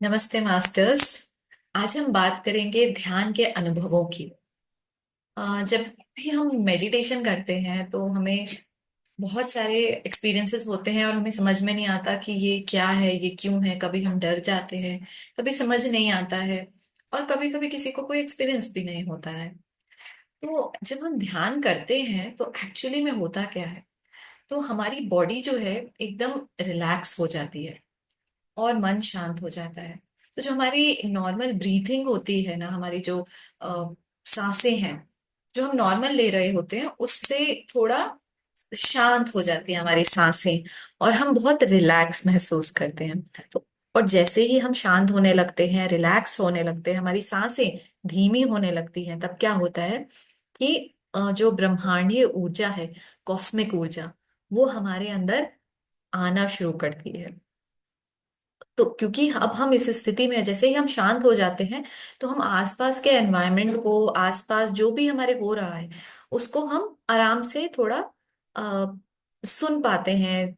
नमस्ते मास्टर्स। आज हम बात करेंगे ध्यान के अनुभवों की। जब भी हम मेडिटेशन करते हैं तो हमें बहुत सारे एक्सपीरियंसेस होते हैं और हमें समझ में नहीं आता कि ये क्या है, ये क्यों है। कभी हम डर जाते हैं, कभी समझ नहीं आता है, और कभी कभी किसी को कोई एक्सपीरियंस भी नहीं होता है। तो जब हम ध्यान करते हैं तो एक्चुअली में होता क्या है, तो हमारी बॉडी जो है एकदम रिलैक्स हो जाती है और मन शांत हो जाता है। तो जो हमारी नॉर्मल ब्रीथिंग होती है ना, हमारी जो सांसें हैं, जो हम नॉर्मल ले रहे होते हैं उससे थोड़ा शांत हो जाती है हमारी सांसें, और हम बहुत रिलैक्स महसूस करते हैं। तो और जैसे ही हम शांत होने लगते हैं, रिलैक्स होने लगते हैं, हमारी सांसें धीमी होने लगती हैं, तब क्या होता है कि जो ब्रह्मांडीय ऊर्जा है, कॉस्मिक ऊर्जा, वो हमारे अंदर आना शुरू करती है। तो क्योंकि अब हम इस स्थिति में हैं, जैसे ही हम शांत हो जाते हैं, तो हम आसपास के एनवायरनमेंट को, आसपास जो भी हमारे हो रहा है, उसको हम आराम से थोड़ा आ, सुन पाते हैं,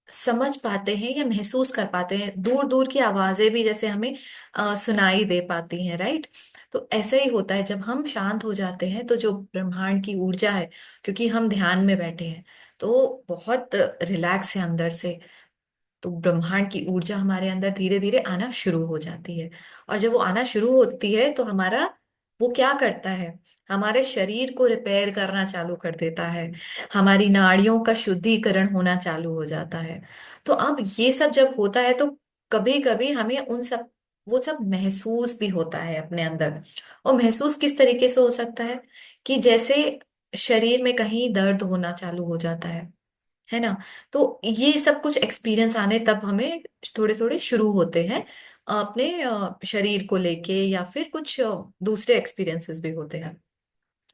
समझ पाते हैं या महसूस कर पाते हैं। दूर दूर की आवाजें भी जैसे हमें सुनाई दे पाती हैं, राइट। तो ऐसा ही होता है जब हम शांत हो जाते हैं, तो जो ब्रह्मांड की ऊर्जा है, क्योंकि हम ध्यान में बैठे हैं, तो बहुत रिलैक्स है अंदर से। तो ब्रह्मांड की ऊर्जा हमारे अंदर धीरे धीरे आना शुरू हो जाती है। और जब वो आना शुरू होती है तो हमारा, वो क्या करता है, हमारे शरीर को रिपेयर करना चालू कर देता है। हमारी नाड़ियों का शुद्धिकरण होना चालू हो जाता है। तो अब ये सब जब होता है तो कभी कभी हमें उन सब, वो सब महसूस भी होता है अपने अंदर। और महसूस किस तरीके से हो सकता है, कि जैसे शरीर में कहीं दर्द होना चालू हो जाता है ना। तो ये सब कुछ एक्सपीरियंस आने तब हमें थोड़े थोड़े शुरू होते हैं, अपने शरीर को लेके, या फिर कुछ दूसरे एक्सपीरियंसेस भी होते हैं।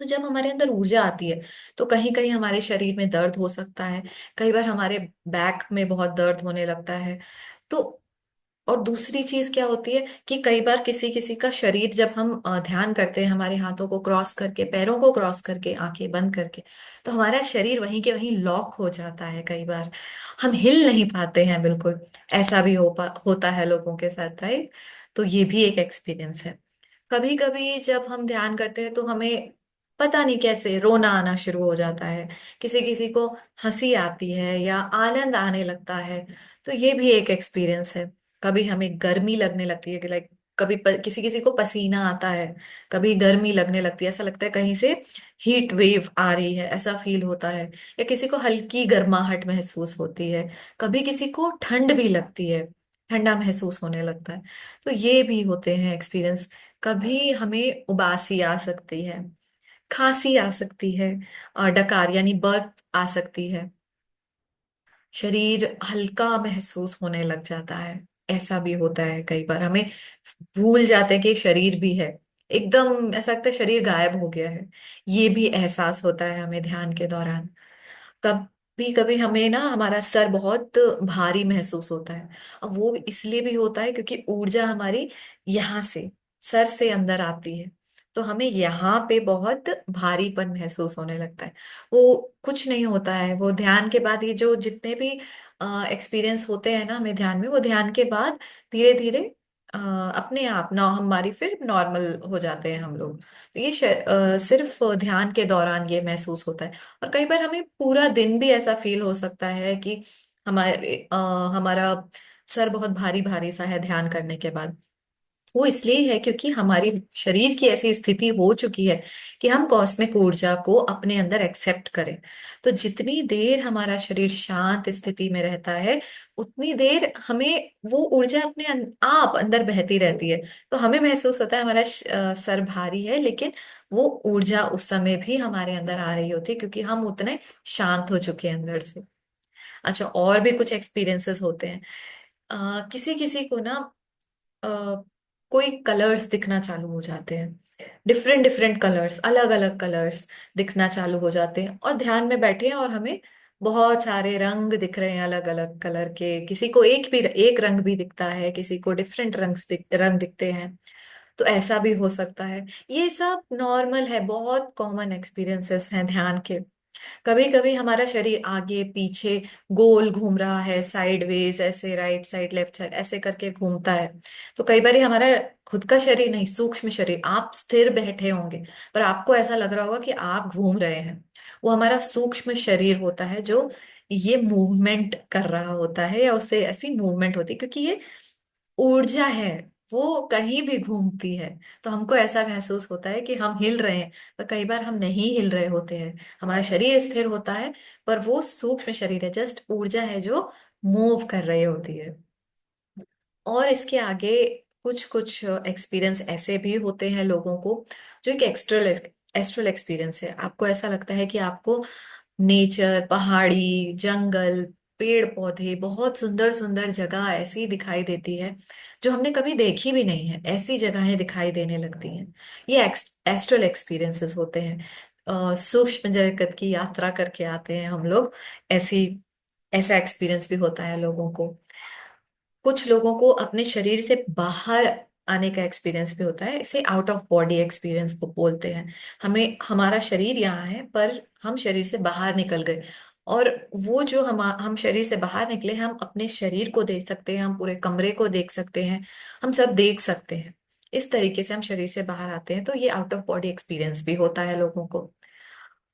तो जब हमारे अंदर ऊर्जा आती है, तो कहीं कहीं हमारे शरीर में दर्द हो सकता है। कई बार हमारे बैक में बहुत दर्द होने लगता है। तो और दूसरी चीज क्या होती है कि कई बार किसी किसी का शरीर, जब हम ध्यान करते हैं हमारे हाथों को क्रॉस करके, पैरों को क्रॉस करके, आंखें बंद करके, तो हमारा शरीर वहीं के वहीं लॉक हो जाता है। कई बार हम हिल नहीं पाते हैं बिल्कुल। ऐसा भी होता है लोगों के साथ, राइट। तो ये भी एक एक्सपीरियंस है। कभी कभी जब हम ध्यान करते हैं तो हमें पता नहीं कैसे रोना आना शुरू हो जाता है। किसी किसी को हंसी आती है या आनंद आने लगता है। तो ये भी एक एक्सपीरियंस है। कभी हमें गर्मी लगने लगती है कि लाइक, कभी किसी किसी को पसीना आता है, कभी गर्मी लगने लगती है, ऐसा लगता है कहीं से हीट वेव आ रही है, ऐसा फील होता है। या किसी को हल्की गर्माहट महसूस होती है। कभी किसी को ठंड भी लगती है, ठंडा महसूस होने लगता है। तो ये भी होते हैं एक्सपीरियंस। कभी हमें उबासी आ सकती है, खांसी आ सकती है, और डकार यानी बर्फ आ सकती है। शरीर हल्का महसूस होने लग जाता है। ऐसा भी होता है, कई बार हमें भूल जाते हैं कि शरीर भी है। एकदम ऐसा लगता है शरीर गायब हो गया है। ये भी एहसास होता है हमें ध्यान के दौरान। कभी कभी हमें ना हमारा सर बहुत भारी महसूस होता है। अब वो इसलिए भी होता है क्योंकि ऊर्जा हमारी यहाँ से, सर से अंदर आती है। तो हमें यहाँ पे बहुत भारीपन महसूस होने लगता है। वो कुछ नहीं होता है, वो ध्यान के बाद, ये जो जितने भी एक्सपीरियंस होते हैं ना हमें ध्यान में, वो ध्यान के बाद धीरे धीरे अपने आप ना हमारी फिर नॉर्मल हो जाते हैं हम लोग। तो ये सिर्फ ध्यान के दौरान ये महसूस होता है। और कई बार हमें पूरा दिन भी ऐसा फील हो सकता है कि हमारा सर बहुत भारी भारी सा है ध्यान करने के बाद। वो इसलिए है क्योंकि हमारी शरीर की ऐसी स्थिति हो चुकी है कि हम कॉस्मिक ऊर्जा को अपने अंदर एक्सेप्ट करें। तो जितनी देर हमारा शरीर शांत स्थिति में रहता है, उतनी देर हमें वो ऊर्जा अपने आप अंदर बहती रहती है। तो हमें महसूस होता है हमारा सर भारी है, लेकिन वो ऊर्जा उस समय भी हमारे अंदर आ रही होती है क्योंकि हम उतने शांत हो चुके हैं अंदर से। अच्छा, और भी कुछ एक्सपीरियंसेस होते हैं। किसी किसी को ना अ, कोई कलर्स दिखना चालू हो जाते हैं। डिफरेंट डिफरेंट कलर्स, अलग अलग कलर्स दिखना चालू हो जाते हैं, और ध्यान में बैठे हैं और हमें बहुत सारे रंग दिख रहे हैं, अलग अलग कलर के। किसी को एक रंग भी दिखता है, किसी को डिफरेंट रंग दिखते हैं। तो ऐसा भी हो सकता है। ये सब नॉर्मल है, बहुत कॉमन एक्सपीरियंसेस हैं ध्यान के। कभी कभी हमारा शरीर आगे पीछे गोल घूम रहा है, साइडवेज ऐसे, राइट साइड लेफ्ट साइड ऐसे करके घूमता है। तो कई बार हमारा खुद का शरीर नहीं, सूक्ष्म शरीर, आप स्थिर बैठे होंगे पर आपको ऐसा लग रहा होगा कि आप घूम रहे हैं। वो हमारा सूक्ष्म शरीर होता है जो ये मूवमेंट कर रहा होता है, या उससे ऐसी मूवमेंट होती है क्योंकि ये ऊर्जा है, वो कहीं भी घूमती है। तो हमको ऐसा महसूस होता है कि हम हिल रहे हैं, पर कई बार हम नहीं हिल रहे होते हैं। हमारा शरीर स्थिर होता है पर वो सूक्ष्म शरीर है, जस्ट ऊर्जा है जो मूव कर रही होती है। और इसके आगे कुछ कुछ एक्सपीरियंस ऐसे भी होते हैं लोगों को, जो एक एक्स्ट्रल एस्ट्रल एक्सपीरियंस है। आपको ऐसा लगता है कि आपको नेचर, पहाड़ी, जंगल, पेड़ पौधे, बहुत सुंदर सुंदर जगह ऐसी दिखाई देती है जो हमने कभी देखी भी नहीं है, ऐसी जगहें दिखाई देने लगती हैं। ये एस्ट्रल एक्सपीरियंसेस होते हैं। सूक्ष्म जगत की यात्रा करके आते हैं हम लोग, ऐसी ऐसा एक्सपीरियंस भी होता है लोगों को। कुछ लोगों को अपने शरीर से बाहर आने का एक्सपीरियंस भी होता है, इसे आउट ऑफ बॉडी एक्सपीरियंस बोलते हैं। हमें, हमारा शरीर यहाँ है पर हम शरीर से बाहर निकल गए, और वो जो हम शरीर से बाहर निकले, हम अपने शरीर को देख सकते हैं, हम पूरे कमरे को देख सकते हैं, हम सब देख सकते हैं। इस तरीके से हम शरीर से बाहर आते हैं, तो ये आउट ऑफ बॉडी एक्सपीरियंस भी होता है लोगों को।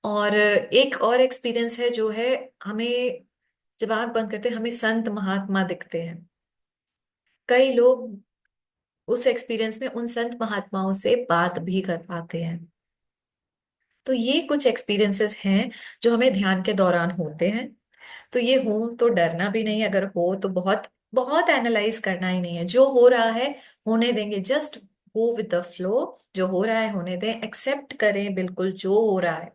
और एक और एक्सपीरियंस है जो है, हमें जब आंख बंद करते हैं हमें संत महात्मा दिखते हैं। कई लोग उस एक्सपीरियंस में उन संत महात्माओं से बात भी कर पाते हैं। तो ये कुछ एक्सपीरियंसेस हैं जो हमें ध्यान के दौरान होते हैं। तो ये हो तो डरना भी नहीं, अगर हो तो बहुत बहुत एनालाइज करना ही नहीं है, जो हो रहा है होने देंगे, just go with the flow. जो हो रहा है होने दें, एक्सेप्ट करें बिल्कुल जो हो रहा है।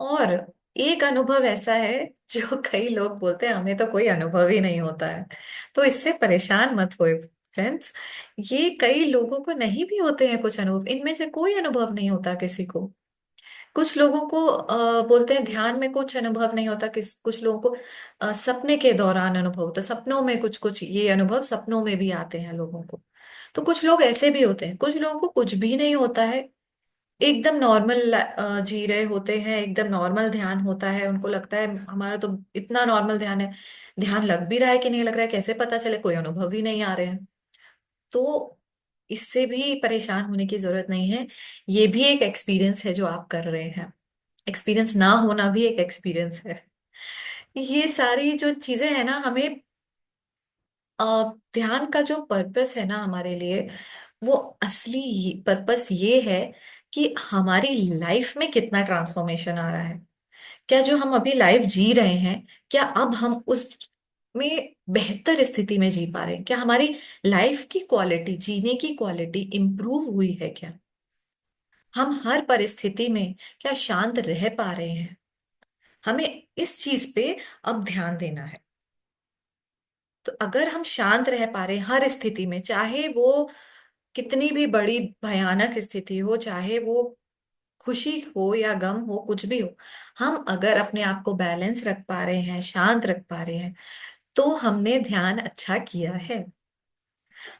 और एक अनुभव ऐसा है जो कई लोग बोलते हैं हमें तो कोई अनुभव ही नहीं होता है, तो इससे परेशान मत होए फ्रेंड्स। ये कई लोगों को नहीं भी होते हैं कुछ अनुभव, इनमें से कोई अनुभव नहीं होता किसी को। कुछ लोगों को बोलते हैं ध्यान में कुछ अनुभव नहीं होता, कुछ लोगों को सपने के दौरान अनुभव होता है, सपनों में कुछ कुछ ये अनुभव सपनों में भी आते हैं लोगों को। तो कुछ लोग ऐसे भी होते हैं, कुछ लोगों को कुछ भी नहीं होता है, एकदम नॉर्मल जी रहे होते हैं, एकदम नॉर्मल ध्यान होता है, उनको लगता है हमारा तो इतना नॉर्मल ध्यान है, ध्यान लग भी रहा है कि नहीं लग रहा है कैसे पता चले, कोई अनुभव ही नहीं आ रहे हैं। तो इससे भी परेशान होने की जरूरत नहीं है, ये भी एक एक्सपीरियंस है जो आप कर रहे हैं। एक्सपीरियंस ना होना भी एक एक्सपीरियंस है। ये सारी जो चीजें हैं ना, हमें अ, ध्यान का जो पर्पस है ना हमारे लिए, वो असली पर्पस ये है कि हमारी लाइफ में कितना ट्रांसफॉर्मेशन आ रहा है। क्या जो हम अभी लाइफ जी रहे हैं, क्या अब हम उस में बेहतर स्थिति में जी पा रहे हैं, क्या हमारी लाइफ की क्वालिटी, जीने की क्वालिटी इंप्रूव हुई है क्या, हम हर परिस्थिति में क्या शांत रह पा रहे हैं। हमें इस चीज पे अब ध्यान देना है। तो अगर हम शांत रह पा रहे हैं हर स्थिति में, चाहे वो कितनी भी बड़ी भयानक स्थिति हो, चाहे वो खुशी हो या गम हो, कुछ भी हो, हम अगर अपने आप को बैलेंस रख पा रहे हैं, शांत रख पा रहे हैं, तो हमने ध्यान अच्छा किया है।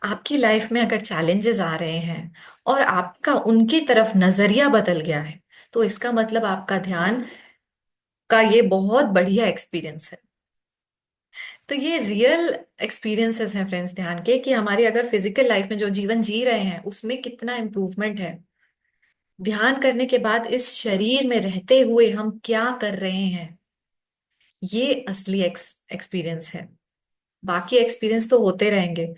आपकी लाइफ में अगर चैलेंजेस आ रहे हैं और आपका उनकी तरफ नजरिया बदल गया है, तो इसका मतलब आपका ध्यान का ये बहुत बढ़िया एक्सपीरियंस है। तो ये रियल एक्सपीरियंसेस हैं फ्रेंड्स ध्यान के, कि हमारी अगर फिजिकल लाइफ में जो जीवन जी रहे हैं उसमें कितना इम्प्रूवमेंट है, ध्यान करने के बाद इस शरीर में रहते हुए हम क्या कर रहे हैं, ये असली एक्सपीरियंस है। बाकी एक्सपीरियंस तो होते रहेंगे,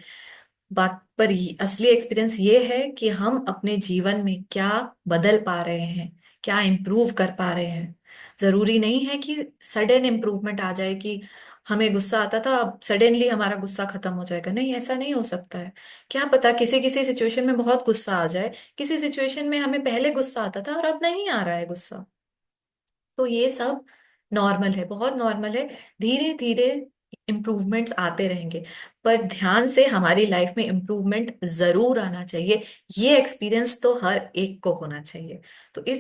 बात पर असली एक्सपीरियंस ये है कि हम अपने जीवन में क्या बदल पा रहे हैं, क्या इम्प्रूव कर पा रहे हैं। जरूरी नहीं है कि सडन इम्प्रूवमेंट आ जाए, कि हमें गुस्सा आता था अब सडनली हमारा गुस्सा खत्म हो जाएगा, नहीं, ऐसा नहीं हो सकता है। क्या पता किसी किसी सिचुएशन में बहुत गुस्सा आ जाए, किसी सिचुएशन में हमें पहले गुस्सा आता था और अब नहीं आ रहा है गुस्सा। तो ये सब नॉर्मल है, बहुत नॉर्मल है। धीरे धीरे इम्प्रूवमेंट्स आते रहेंगे, पर ध्यान से हमारी लाइफ में इम्प्रूवमेंट जरूर आना चाहिए। ये एक्सपीरियंस तो हर एक को होना चाहिए। तो ये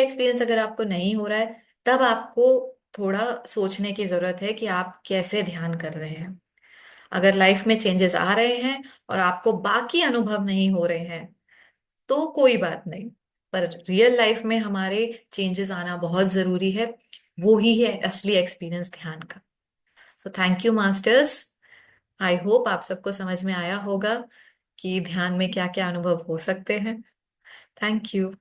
एक्सपीरियंस अगर आपको नहीं हो रहा है, तब आपको थोड़ा सोचने की जरूरत है कि आप कैसे ध्यान कर रहे हैं। अगर लाइफ में चेंजेस आ रहे हैं और आपको बाकी अनुभव नहीं हो रहे हैं, तो कोई बात नहीं, पर रियल लाइफ में हमारे चेंजेस आना बहुत जरूरी है। वो ही है असली एक्सपीरियंस ध्यान का। So thank you masters. I hope आप सबको समझ में आया होगा कि ध्यान में क्या क्या अनुभव हो सकते हैं। Thank you.